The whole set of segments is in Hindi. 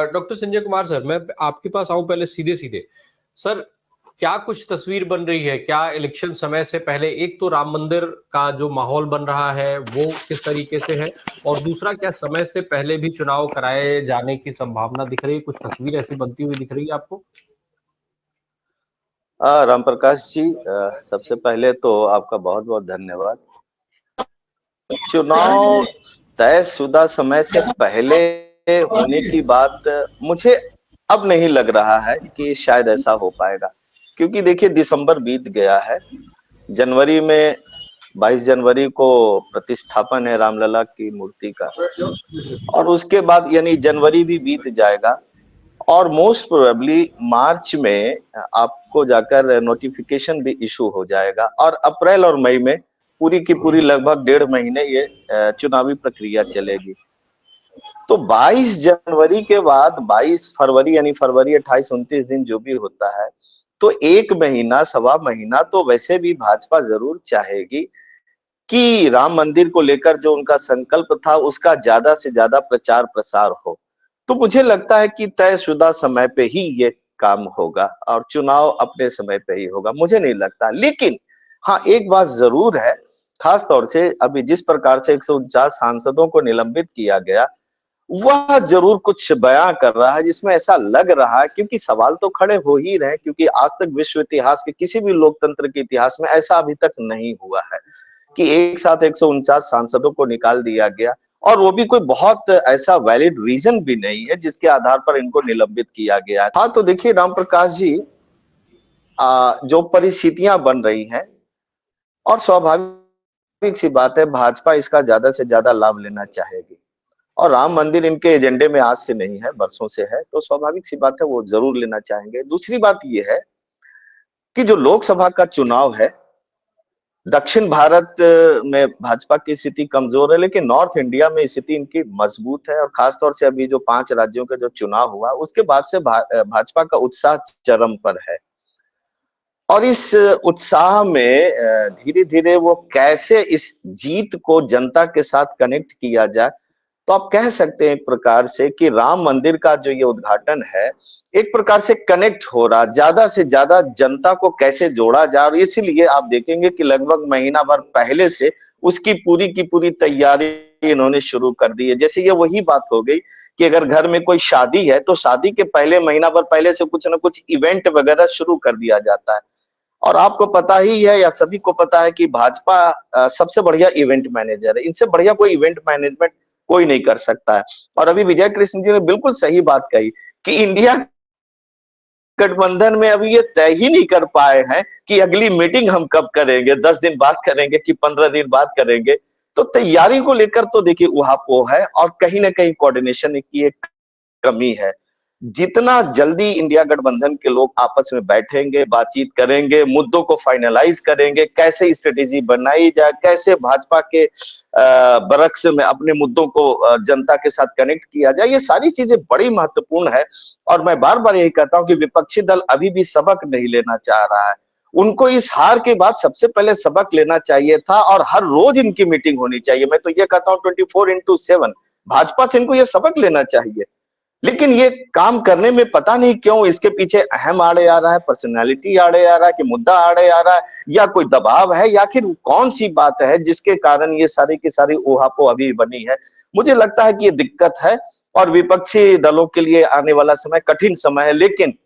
डॉक्टर संजय कुमार सर, मैं आपके पास आऊं पहले सीधे सीधे। सर, क्या कुछ तस्वीर बन रही है? क्या इलेक्शन समय से पहले एक तो राम मंदिर का जो माहौल बन रहा है वो किस तरीके से है, और दूसरा क्या समय से पहले भी चुनाव कराए जाने की संभावना दिख रही है? कुछ तस्वीर ऐसी बनती हुई दिख रही है आपको? राम प्रकाश जी, सबसे पहले तो आपका बहुत बहुत धन्यवाद। चुनाव तयशुदा समय से पहले होने की बात मुझे अब नहीं लग रहा है कि शायद ऐसा हो पाएगा, क्योंकि देखिए दिसंबर बीत गया है। जनवरी में 22 जनवरी को प्रतिष्ठापन है रामलला की मूर्ति का, और उसके बाद यानी जनवरी भी बीत जाएगा, और मोस्ट प्रोबेबली मार्च में आपको जाकर नोटिफिकेशन भी इशू हो जाएगा, और अप्रैल और मई में पूरी की पूरी लगभग 1.5 महीने ये चुनावी प्रक्रिया चलेगी। तो 22 जनवरी के बाद 22 फरवरी यानी फरवरी 28 29 दिन जो भी होता है, तो 1 महीना सवा महीना तो वैसे भी भाजपा जरूर चाहेगी कि राम मंदिर को लेकर जो उनका संकल्प था उसका ज्यादा से ज्यादा प्रचार प्रसार हो। तो मुझे लगता है कि तयशुदा समय पे ही ये काम होगा और चुनाव अपने समय पे ही होगा, मुझे नहीं लगता। लेकिन हाँ, एक बात जरूर है, खास तौर से अभी जिस प्रकार से 149 सांसदों को निलंबित किया गया, वह जरूर कुछ बयां कर रहा है जिसमें ऐसा लग रहा है, क्योंकि सवाल तो खड़े हो ही रहे हैं, क्योंकि आज तक विश्व इतिहास के किसी भी लोकतंत्र के इतिहास में ऐसा अभी तक नहीं हुआ है कि एक साथ 149 सांसदों को निकाल दिया गया, और वो भी कोई बहुत ऐसा वैलिड रीजन भी नहीं है जिसके आधार पर इनको निलंबित किया गया है। हाँ, तो देखिए राम प्रकाश जी, जो परिस्थितियां बन रही हैं, और स्वाभाविक सी बात है भाजपा इसका ज्यादा से ज्यादा लाभ लेना चाहेगी, और राम मंदिर इनके एजेंडे में आज से नहीं है, बरसों से है, तो स्वाभाविक सी बात है वो जरूर लेना चाहेंगे। दूसरी बात ये है कि जो लोकसभा का चुनाव है, दक्षिण भारत में भाजपा की स्थिति कमजोर है, लेकिन नॉर्थ इंडिया में स्थिति इनकी मजबूत है, और खासतौर से अभी जो 5 राज्यों के जो चुनाव हुआ उसके बाद से भाजपा का उत्साह चरम पर है। और इस उत्साह में धीरे धीरे वो कैसे इस जीत को जनता के साथ कनेक्ट किया जाए, तो आप कह सकते हैं एक प्रकार से कि राम मंदिर का जो ये उद्घाटन है एक प्रकार से कनेक्ट हो रहा, ज्यादा से ज्यादा जनता को कैसे जोड़ा जाए, और इसीलिए आप देखेंगे कि लगभग महीना भर पहले से उसकी की पूरी तैयारी इन्होंने शुरू कर दी है। जैसे ये वही बात हो गई कि अगर घर में कोई शादी है तो शादी के पहले महीना भर पहले से कुछ ना कुछ इवेंट वगैरह शुरू कर दिया जाता है। और आपको पता ही है या सभी को पता है कि भाजपा सबसे बढ़िया इवेंट मैनेजर है, इनसे बढ़िया कोई इवेंट मैनेजमेंट कोई नहीं कर सकता है। और अभी विजय कृष्ण जी ने बिल्कुल सही बात कही कि इंडिया गठबंधन में अभी ये तय ही नहीं कर पाए हैं कि अगली मीटिंग हम कब करेंगे, 10 दिन बाद करेंगे कि 15 दिन बाद करेंगे। तो तैयारी को लेकर तो देखिए उहापोह है, और कहीं ना कहीं कोऑर्डिनेशन की एक कमी है। जितना जल्दी इंडिया गठबंधन के लोग आपस में बैठेंगे, बातचीत करेंगे, मुद्दों को फाइनलाइज करेंगे, कैसे स्ट्रेटेजी बनाई जाए, कैसे भाजपा के बरक्स में अपने मुद्दों को जनता के साथ कनेक्ट किया जाए, ये सारी चीजें बड़ी महत्वपूर्ण है। और मैं बार बार यही कहता हूं कि विपक्षी दल अभी भी सबक नहीं लेना चाह रहा है। उनको इस हार के बाद सबसे पहले सबक लेना चाहिए था, और हर रोज इनकी मीटिंग होनी चाहिए। मैं तो ये कहता हूं 24/7 भाजपा से इनको ये सबक लेना चाहिए। लेकिन ये काम करने में पता नहीं क्यों इसके पीछे अहम आड़े आ रहा है, पर्सनालिटी आड़े आ रहा है, कि मुद्दा आड़े आ रहा है, या कोई दबाव है, या फिर कौन सी बात है जिसके कारण ये सारी की सारी ऊहापोह अभी बनी है। मुझे लगता है कि ये दिक्कत है, और विपक्षी दलों के लिए आने वाला समय कठिन समय है। लेकिन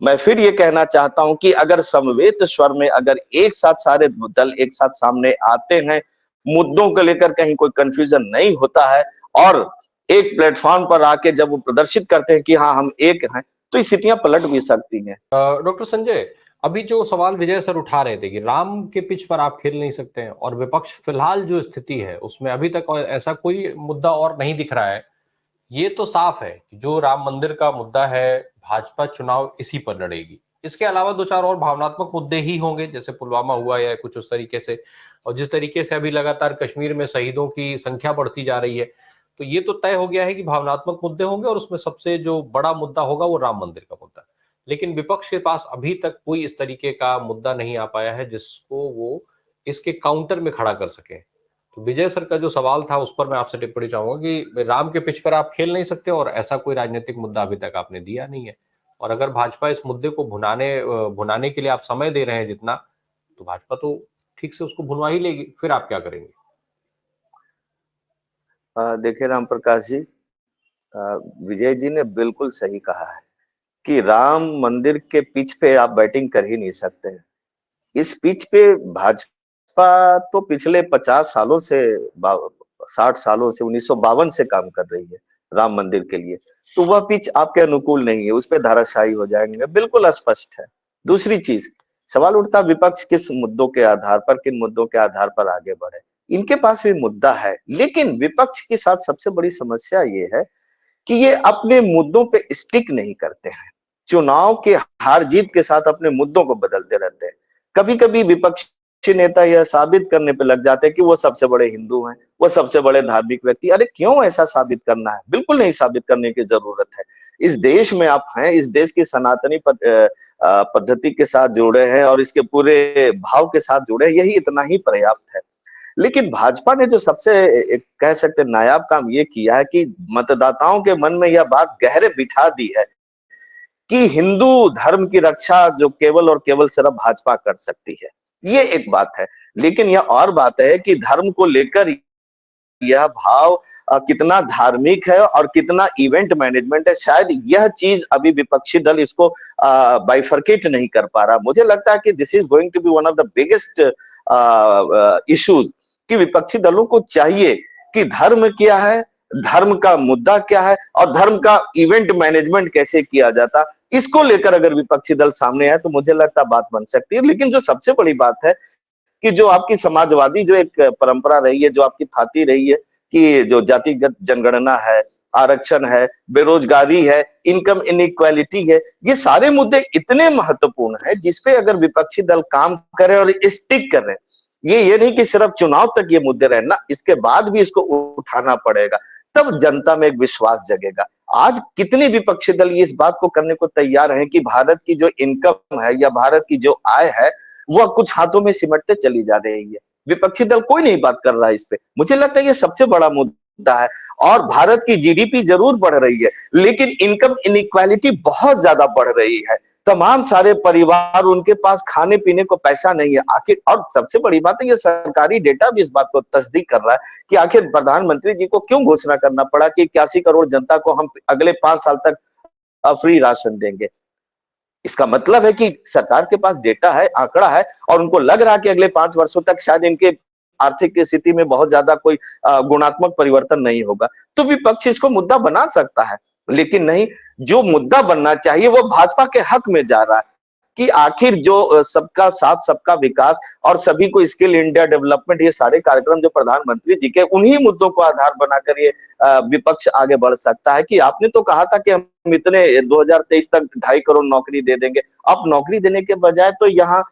मैं फिर ये कहना चाहता हूं कि अगर समवेत स्वर में अगर एक साथ सारे दल एक साथ सामने आते हैं, मुद्दों को लेकर कहीं कोई कंफ्यूजन नहीं होता है, और एक प्लेटफॉर्म पर आके जब वो प्रदर्शित करते हैं कि हाँ हम एक हैं, तो स्थितियां पलट भी सकती हैं। डॉक्टर संजय, अभी जो सवाल विजय सर उठा रहे थे कि राम के पिच पर आप खेल नहीं सकते हैं, और विपक्ष फिलहाल जो स्थिति है उसमें अभी तक ऐसा कोई मुद्दा और नहीं दिख रहा है। ये तो साफ है कि जो राम मंदिर का मुद्दा है, भाजपा चुनाव इसी पर लड़ेगी। इसके अलावा दो चार और भावनात्मक मुद्दे ही होंगे, जैसे पुलवामा हुआ या कुछ उस तरीके से, और जिस तरीके से अभी लगातार कश्मीर में शहीदों की संख्या बढ़ती जा रही है, तो ये तो तय हो गया है कि भावनात्मक मुद्दे होंगे, और उसमें सबसे जो बड़ा मुद्दा होगा वो राम मंदिर का मुद्दा। लेकिन विपक्ष के पास अभी तक कोई इस तरीके का मुद्दा नहीं आ पाया है जिसको वो इसके काउंटर में खड़ा कर सके। तो विजय सर का जो सवाल था उस पर मैं आपसे टिप्पणी चाहूंगा कि राम के पिच पर आप खेल नहीं सकते और ऐसा कोई राजनीतिक मुद्दा अभी तक आपने दिया नहीं है। और अगर भाजपा इस मुद्दे को भुनाने के लिए आप समय दे रहे हैं जितना, तो भाजपा तो ठीक से उसको भुनवा ही लेगी, फिर आप क्या करेंगे? देखिए राम प्रकाश जी, विजय जी ने बिल्कुल सही कहा है कि राम मंदिर के पिच पे आप बैटिंग कर ही नहीं सकते हैं। इस पिच पे भाजपा तो पिछले 50 सालों से 60 सालों से 1952 से काम कर रही है राम मंदिर के लिए। तो वह पिच आपके अनुकूल नहीं है, उस पे धाराशायी हो जाएंगे, बिल्कुल स्पष्ट है। दूसरी चीज, सवाल उठता विपक्ष किस मुद्दों के आधार पर, किन मुद्दों के आधार पर आगे बढ़े। इनके पास भी मुद्दा है, लेकिन विपक्ष के साथ सबसे बड़ी समस्या ये है कि ये अपने मुद्दों पे स्टिक नहीं करते हैं। चुनाव के हार जीत के साथ अपने मुद्दों को बदलते रहते हैं। कभी कभी विपक्षी नेता यह साबित करने पे लग जाते हैं कि वो सबसे बड़े हिंदू हैं, वो सबसे बड़े धार्मिक व्यक्ति। अरे क्यों ऐसा साबित करना है? बिल्कुल नहीं साबित करने की जरूरत है। इस देश में आप हैं, इस देश की सनातनी पद्धति के साथ जुड़े हैं और इसके पूरे भाव के साथ जुड़े हैं, यही इतना ही पर्याप्त है। लेकिन भाजपा ने जो सबसे कह सकते नायाब काम ये किया है कि मतदाताओं के मन में यह बात गहरे बिठा दी है कि हिंदू धर्म की रक्षा जो केवल और केवल सिर्फ भाजपा कर सकती है। ये एक बात है। लेकिन यह और बात है कि धर्म को लेकर यह भाव कितना धार्मिक है और कितना इवेंट मैनेजमेंट है, शायद यह चीज अभी विपक्षी दल इसको बाइफरकेट नहीं कर पा रहा। मुझे लगता है कि this is going to be one of the biggest issues कि विपक्षी दलों को चाहिए कि धर्म क्या है, धर्म का मुद्दा क्या है और धर्म का इवेंट मैनेजमेंट कैसे किया जाता, इसको लेकर अगर विपक्षी दल सामने आए तो मुझे लगता है बात बन सकती है। लेकिन जो सबसे बड़ी बात है कि जो आपकी समाजवादी जो एक परंपरा रही है, जो आपकी थाती रही है कि जो जातिगत जनगणना है, आरक्षण है, बेरोजगारी है, इनकम इनइक्वालिटी है, ये सारे मुद्दे इतने महत्वपूर्ण है जिसपे अगर विपक्षी दल काम करे और स्टिक करे, ये नहीं कि सिर्फ चुनाव तक ये मुद्दे रहे ना, इसके बाद भी इसको उठाना पड़ेगा, तब जनता में एक विश्वास जगेगा। आज कितने विपक्षी दल ये इस बात को करने को तैयार हैं कि भारत की जो इनकम है या भारत की जो आय है वह कुछ हाथों में सिमटते चली जा रही है। विपक्षी दल कोई नहीं बात कर रहा है इस पे। मुझे लगता है ये सबसे बड़ा मुद्दा है। और भारत की जीडीपी जरूर बढ़ रही है, लेकिन इनकम इनइक्वालिटी बहुत ज्यादा बढ़ रही है। तमाम सारे परिवार, उनके पास खाने पीने को पैसा नहीं है। आखिर और सबसे बड़ी बात है, ये सरकारी डेटा भी इस बात को तस्दीक कर रहा है कि आखिर प्रधानमंत्री जी को क्यों घोषणा करना पड़ा कि 81 करोड़ जनता को हम अगले 5 साल तक फ्री राशन देंगे। इसका मतलब है कि सरकार के पास डेटा है, आंकड़ा है और उनको लग रहा है कि अगले 5 वर्षों तक शायद इनके आर्थिक स्थिति में बहुत ज्यादा कोई गुणात्मक परिवर्तन नहीं होगा। तो विपक्ष इसको मुद्दा बना सकता है, लेकिन नहीं, जो मुद्दा बनना चाहिए वो भाजपा के हक में जा रहा है कि आखिर जो सबका साथ सबका विकास और सभी को स्किल इंडिया डेवलपमेंट, ये सारे कार्यक्रम जो प्रधानमंत्री जी के, उन्हीं मुद्दों को आधार बनाकर ये विपक्ष आगे बढ़ सकता है। कि आपने तो कहा था कि हम इतने 2023 तक 2.5 करोड़ नौकरी दे देंगे, अब नौकरी देने के बजाय तो यहाँ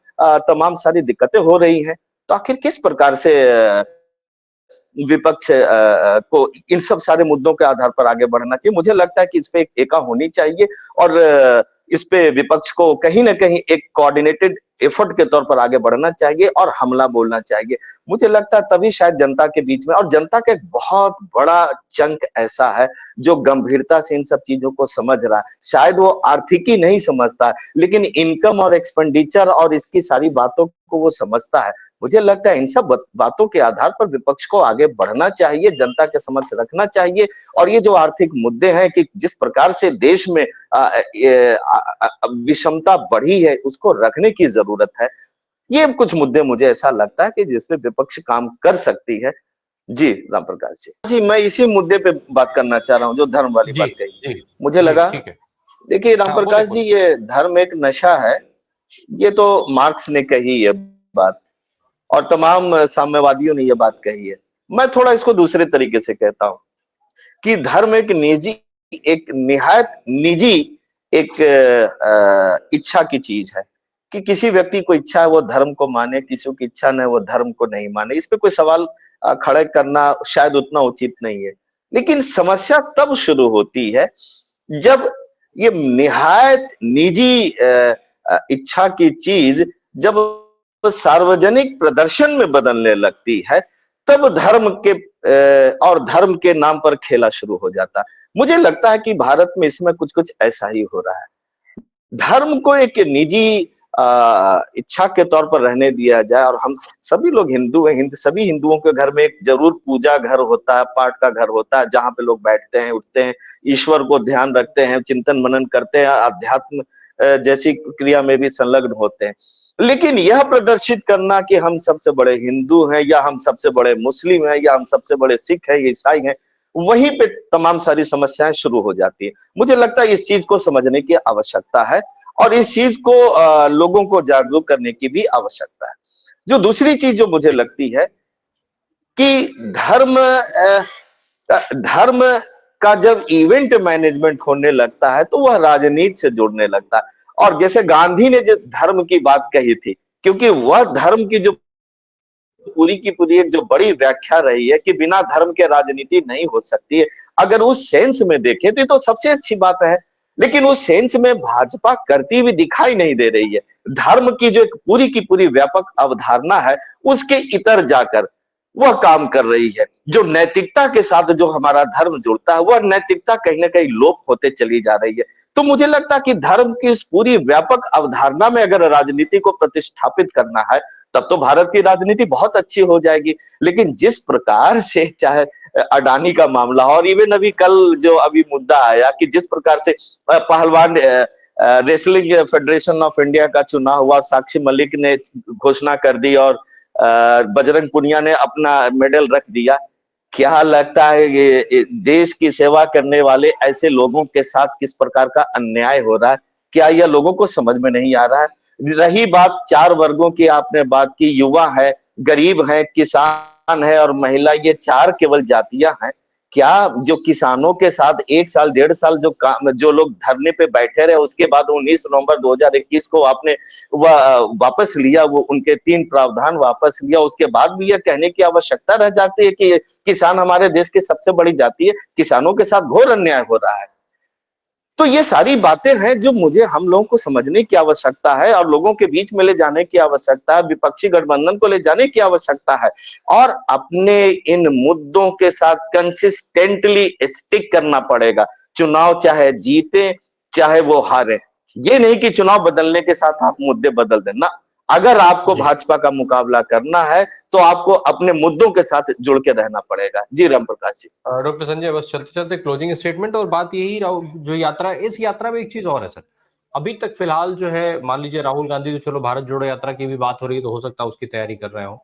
तमाम सारी दिक्कतें हो रही हैं। तो आखिर किस प्रकार से विपक्ष को इन सब सारे मुद्दों के आधार पर आगे बढ़ना चाहिए? मुझे लगता है कि इस पे एक एका होनी चाहिए और इस पे विपक्ष को कहीं ना कहीं एक कोऑर्डिनेटेड एफर्ट के तौर पर आगे बढ़ना चाहिए और हमला बोलना चाहिए। मुझे लगता है तभी शायद जनता के बीच में, और जनता का एक बहुत बड़ा चंक ऐसा है जो गंभीरता से इन सब चीजों को समझ रहा है। शायद वो आर्थिकी नहीं समझता, लेकिन इनकम और एक्सपेंडिचर और इसकी सारी बातों को वो समझता है। मुझे लगता है इन सब बातों के आधार पर विपक्ष को आगे बढ़ना चाहिए, जनता के समक्ष रखना चाहिए। और ये जो आर्थिक मुद्दे हैं कि जिस प्रकार से देश में विषमता बढ़ी है, उसको रखने की जरूरत है। ये कुछ मुद्दे मुझे ऐसा लगता है कि जिसपे विपक्ष काम कर सकती है। जी राम प्रकाश जी, मैं इसी मुद्दे पे बात करना चाह रहा हूँ जो धर्म वाली जी, बात कही। जी, मुझे जी, लगा, ठीक है। देखिए राम हाँ, बोलिए, प्रकाश जी, बोलिए। ये धर्म एक नशा है, ये तो मार्क्स ने कही है बात और तमाम साम्यवादियों ने ये बात कही है। मैं थोड़ा इसको दूसरे तरीके से कहता हूं कि धर्म एक निजी, एक निहायत निजी एक इच्छा की चीज है कि किसी व्यक्ति को इच्छा है वो धर्म को माने, किसी की इच्छा नहीं वो धर्म को नहीं माने। इस पे कोई सवाल खड़े करना शायद उतना उचित नहीं है। लेकिन समस्या तब शुरू होती है जब ये निहायत निजी इच्छा की चीज जब सार्वजनिक प्रदर्शन में बदलने लगती है, तब धर्म के और धर्म के नाम पर खेला शुरू हो जाता। मुझे लगता है कि भारत में इसमें कुछ कुछ ऐसा ही हो रहा है। धर्म को एक निजी इच्छा के तौर पर रहने दिया जाए, और हम सभी लोग हिंदू हैं, सभी हिंदुओं के घर में एक जरूर पूजा घर होता है, पाठ का घर होता है, जहां पे लोग बैठते हैं, उठते हैं, ईश्वर को ध्यान रखते हैं, चिंतन मनन करते हैं, अध्यात्म जैसी क्रिया में भी संलग्न होते हैं। लेकिन यह प्रदर्शित करना कि हम सबसे बड़े हिंदू हैं, या हम सबसे बड़े मुस्लिम हैं, या हम सबसे बड़े सिख हैं, ईसाई हैं, वहीं पे तमाम सारी समस्याएं शुरू हो जाती है। मुझे लगता है इस चीज को समझने की आवश्यकता है, और इस चीज को लोगों को जागरूक करने की भी आवश्यकता है। जो दूसरी चीज जो मुझे लगती है कि धर्म का जब इवेंट मैनेजमेंट होने लगता है, तो वह राजनीति से जुड़ने लगता है। और जैसे गांधी ने जो धर्म की बात कही थी, क्योंकि वह धर्म की जो पूरी की पूरी एक जो बड़ी व्याख्या रही है कि बिना धर्म के राजनीति नहीं हो सकती है, अगर उस सेंस में देखें तो ये तो सबसे अच्छी बात है। लेकिन उस सेंस में भाजपा करती हुई दिखाई नहीं दे रही है। धर्म की जो एक पूरी की पूरी व्यापक अवधारणा है, उसके इतर जाकर वह काम कर रही है। जो नैतिकता के साथ जो हमारा धर्म जुड़ता है, वह नैतिकता कहीं ना कहीं लोप होते चली जा रही है। तो मुझे लगता है कि धर्म की इस पूरी व्यापक अवधारणा में अगर राजनीति को प्रतिष्ठापित करना है, तब तो भारत की राजनीति बहुत अच्छी हो जाएगी। लेकिन जिस प्रकार से, चाहे अडानी का मामला, और इवन अभी कल जो अभी मुद्दा आया कि जिस प्रकार से पहलवान रेसलिंग फेडरेशन ऑफ इंडिया का चुनाव हुआ, साक्षी मलिक ने घोषणा कर दी और बजरंग पुनिया ने अपना मेडल रख दिया। क्या लगता है ये देश की सेवा करने वाले ऐसे लोगों के साथ किस प्रकार का अन्याय हो रहा है? क्या यह लोगों को समझ में नहीं आ रहा है? रही बात चार वर्गों की, आपने बात की, युवा है, गरीब है, किसान है और महिला, ये चार केवल जातियां हैं। क्या जो किसानों के साथ 1 साल 1.5 साल जो लोग धरने पे बैठे रहे, उसके बाद 19 नवंबर 2021 को आपने वापस लिया, वो उनके 3 प्रावधान वापस लिया, उसके बाद भी यह कहने की आवश्यकता रह जाती है कि किसान हमारे देश की सबसे बड़ी जाति है, किसानों के साथ घोर अन्याय हो रहा है। तो ये सारी बातें हैं जो मुझे हम लोगों को समझने की आवश्यकता है, और लोगों के बीच में ले जाने की आवश्यकता है, विपक्षी गठबंधन को ले जाने की आवश्यकता है, और अपने इन मुद्दों के साथ कंसिस्टेंटली स्टिक करना पड़ेगा। चुनाव चाहे जीते चाहे वो हारे, ये नहीं कि चुनाव बदलने के साथ आप मुद्दे बदल देना। अगर आपको जी। भाजपा का मुकाबला करना है, तो आपको अपने मुद्दों के साथ जुड़ के रहना पड़ेगा। जी राम प्रकाश जी। डॉक्टर संजय, बस चलते-चलते क्लोजिंग स्टेटमेंट, और बात यही जो यात्रा है, इस यात्रा में एक चीज़ और है सर। अभी तक फिलहाल जो है, मान लीजिए राहुल गांधी, तो चलो भारत जोड़ो यात्रा की भी बात हो रही है, तो हो सकता है उसकी तैयारी कर रहे हों।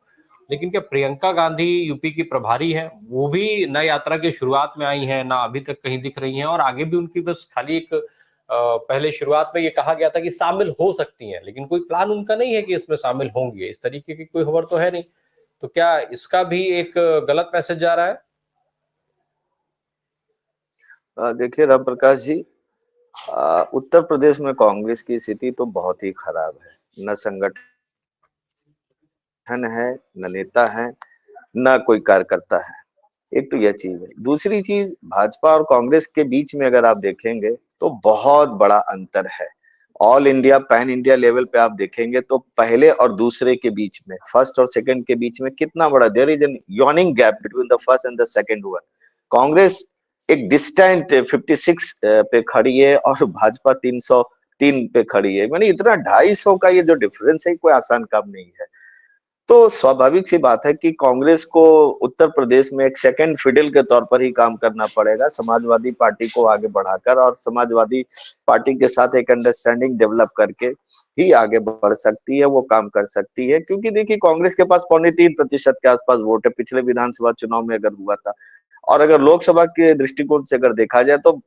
लेकिन क्या प्रियंका गांधी यूपी की प्रभारी हैं, वो भी ना यात्रा की शुरुआत में आई हैं, ना अभी तक कहीं दिख रही हैं, और आगे भी उनकी बस खाली एक पहले शुरुआत में ये कहा गया था कि शामिल हो सकती हैं, लेकिन कोई प्लान उनका नहीं है कि इसमें शामिल होंगी। इस तरीके की कोई खबर तो है नहीं। तो क्या इसका भी एक गलत मैसेज जा रहा है? देखिए राम प्रकाश जी, उत्तर प्रदेश में कांग्रेस की स्थिति तो बहुत ही खराब है। न संगठन है, न नेता है, न कोई कार्यकर्ता है। एक तो यह चीज है। दूसरी चीज, भाजपा और कांग्रेस के बीच में अगर आप देखेंगे तो बहुत बड़ा अंतर है। All India, pan India level पे आप देखेंगे तो पहले और दूसरे के बीच में, फर्स्ट और सेकंड के बीच में कितना बड़ा, there is an yawning gap between the first and the second one. Congress एक डिस्टेंट 56 पे खड़ी है, और भाजपा 303 पे खड़ी है। मैंने इतना 250 का ये जो डिफरेंस है, कोई आसान काम नहीं है। तो स्वाभाविक सी बात है कि कांग्रेस को उत्तर प्रदेश में एक सेकंड फिडल के तौर पर ही काम करना पड़ेगा, समाजवादी पार्टी को आगे बढ़ाकर, और समाजवादी पार्टी के साथ एक अंडरस्टैंडिंग डेवलप करके ही आगे बढ़ सकती है, वो काम कर सकती है। क्योंकि देखिए, कांग्रेस के पास 3.25% के आसपास वोट है, पिछले विधानसभा चुनाव में अगर हुआ था। और अगर लोकसभा के दृष्टिकोण से अगर देखा जाए तो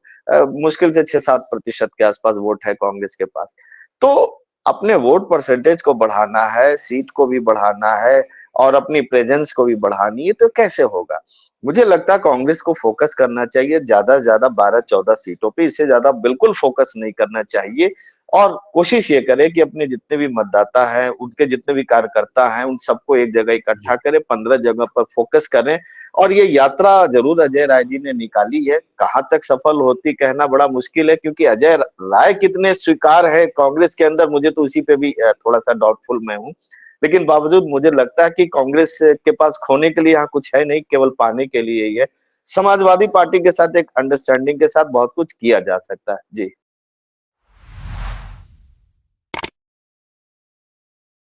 मुश्किल से 6-7% के आसपास वोट है कांग्रेस के पास। तो अपने वोट परसेंटेज को बढ़ाना है, सीट को भी बढ़ाना है, और अपनी प्रेजेंस को भी बढ़ानी है, तो कैसे होगा? मुझे लगता है कांग्रेस को फोकस करना चाहिए ज्यादा से ज्यादा 12-14 सीटों पे, इससे ज्यादा बिल्कुल फोकस नहीं करना चाहिए। और कोशिश ये करे कि अपने जितने भी मतदाता हैं, उनके जितने भी कार्यकर्ता हैं, उन सबको एक जगह इकट्ठा करें, 15 जगह पर फोकस करें। और ये यात्रा जरूर अजय राय जी ने निकाली है, कहाँ तक सफल होती कहना बड़ा मुश्किल है, क्योंकि अजय राय कितने स्वीकार है कांग्रेस के अंदर, मुझे तो उसी पे भी थोड़ा सा डाउटफुल मैं हूँ। लेकिन बावजूद मुझे लगता है कि कांग्रेस के पास खोने के लिए यहाँ कुछ है नहीं, केवल पाने के लिए ही है। समाजवादी पार्टी के साथ एक अंडरस्टैंडिंग के साथ बहुत कुछ किया जा सकता है। जी।